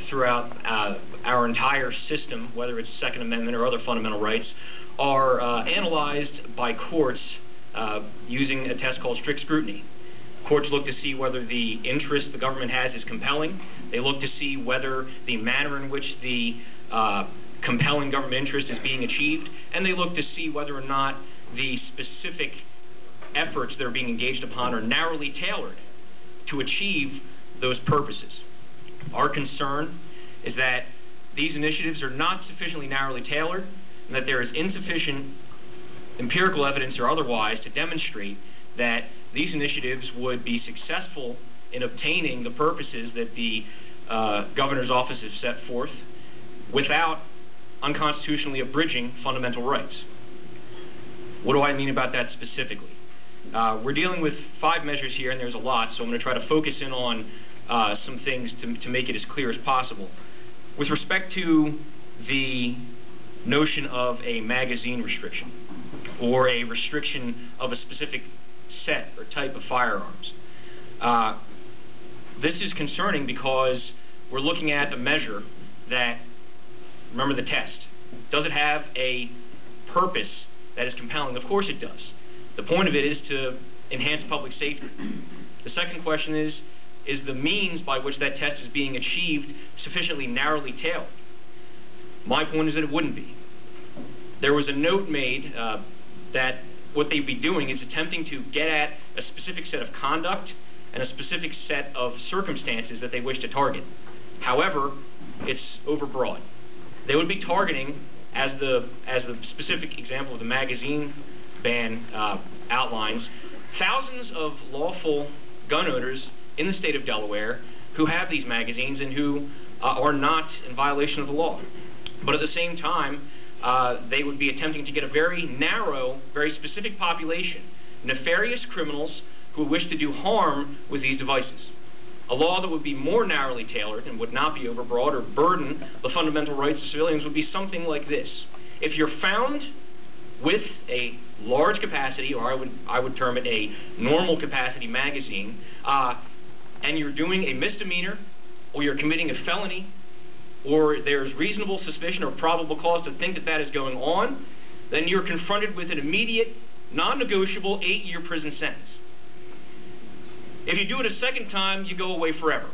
throughout our entire system, whether it's Second Amendment or other fundamental rights, are analyzed by courts using a test called strict scrutiny. Courts look to see whether the interest the government has is compelling. They look to see whether the manner in which the compelling government interest is being achieved, and they look to see whether or not the specific efforts that are being engaged upon are narrowly tailored to achieve those purposes. Our concern is that these initiatives are not sufficiently narrowly tailored, and that there is insufficient empirical evidence or otherwise to demonstrate that these initiatives would be successful in obtaining the purposes that the governor's office has set forth without unconstitutionally abridging fundamental rights. What do I mean about that specifically? We're dealing with 5 measures here, and there's a lot, so I'm going to try to focus in on some things to make it as clear as possible. With respect to the notion of a magazine restriction or a restriction of a specific set or type of firearms, this is concerning because we're looking at a measure that, remember the test, does it have a purpose that is compelling? Of course it does. The point of it is to enhance public safety. The second question is the means by which that test is being achieved sufficiently narrowly tailored? My point is that it wouldn't be. There was a note made that what they'd be doing is attempting to get at a specific set of conduct and a specific set of circumstances that they wish to target. However, it's overbroad. They would be targeting, as the specific example of the magazine ban outlines, thousands of lawful gun owners in the state of Delaware who have these magazines and who are not in violation of the law. But at the same time, they would be attempting to get a very narrow, very specific population, nefarious criminals who wish to do harm with these devices. A law that would be more narrowly tailored and would not be overbroad or burden the fundamental rights of civilians would be something like this. If you're found with a large capacity, or I would term it a normal capacity magazine, and you're doing a misdemeanor, or you're committing a felony, or there's reasonable suspicion or probable cause to think that that is going on, then you're confronted with an immediate, non-negotiable 8-year prison sentence. If you do it a second time, you go away forever.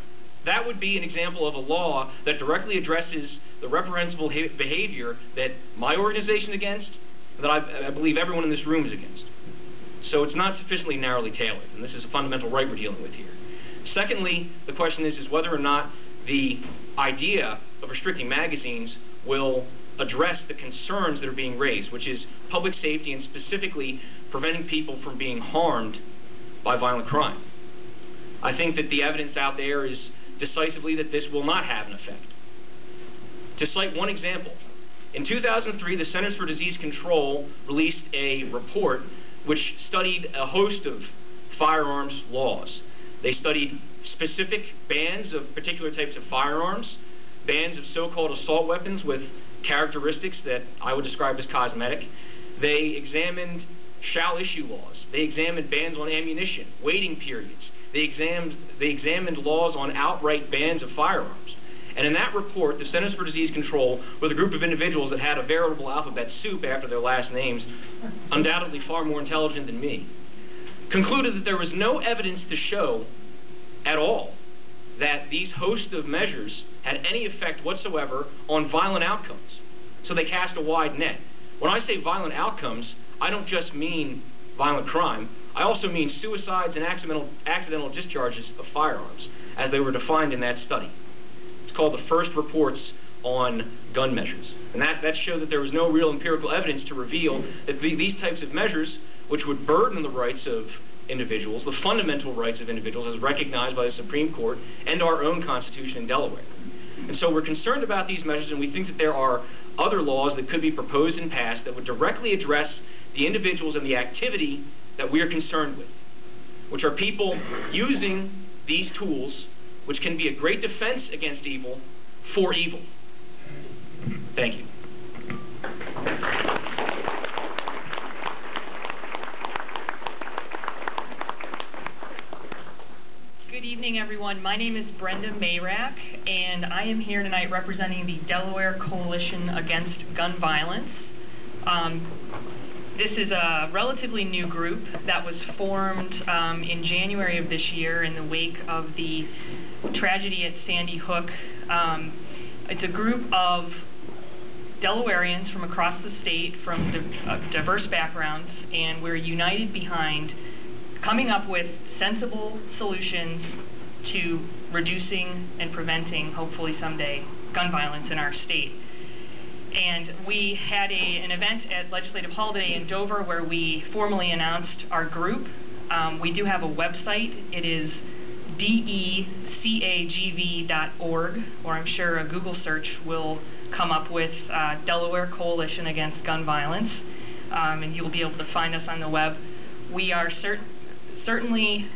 That would be an example of a law that directly addresses the reprehensible behavior that my organization is against, and that I believe everyone in this room is against. So it's not sufficiently narrowly tailored, and this is a fundamental right we're dealing with here. Secondly, the question is whether or not the idea of restricting magazines will address the concerns that are being raised, which is public safety and specifically preventing people from being harmed by violent crime. I think that the evidence out there is decisively that this will not have an effect. To cite one example, in 2003, the Centers for Disease Control released a report which studied a host of firearms laws. They studied specific bans of particular types of firearms, bans of so-called assault weapons with characteristics that I would describe as cosmetic. They examined shall-issue laws. They examined bans on ammunition, waiting periods. They examined laws on outright bans of firearms. And in that report, the Centers for Disease Control, with a group of individuals that had a veritable alphabet soup after their last names, undoubtedly far more intelligent than me, concluded that there was no evidence to show at all that these host of measures had any effect whatsoever on violent outcomes. So they cast a wide net. When I say violent outcomes, I don't just mean violent crime. I also mean suicides and accidental discharges of firearms, as they were defined in that study. It's called the First Reports on Gun Measures. And that showed that there was no real empirical evidence to reveal that these types of measures, which would burden the rights of individuals, the fundamental rights of individuals as recognized by the Supreme Court and our own Constitution in Delaware. And so we're concerned about these measures, and we think that there are other laws that could be proposed and passed that would directly address the individuals and the activity that we are concerned with, which are people using these tools, which can be a great defense against evil, for evil. Thank you. Good evening, everyone. My name is Brenda Mayrack, and I am here tonight representing the Delaware Coalition Against Gun Violence. This is a relatively new group that was formed in January of this year in the wake of the tragedy at Sandy Hook. It's a group of Delawareans from across the state, from diverse backgrounds, and we're united behind coming up with sensible solutions to reducing and preventing, hopefully someday, gun violence in our state. And we had an event at Legislative Hall today in Dover where we formally announced our group. We do have a website. It is decagv.org, or I'm sure a Google search will come up with Delaware Coalition Against Gun Violence, and you'll be able to find us on the web. We are certainly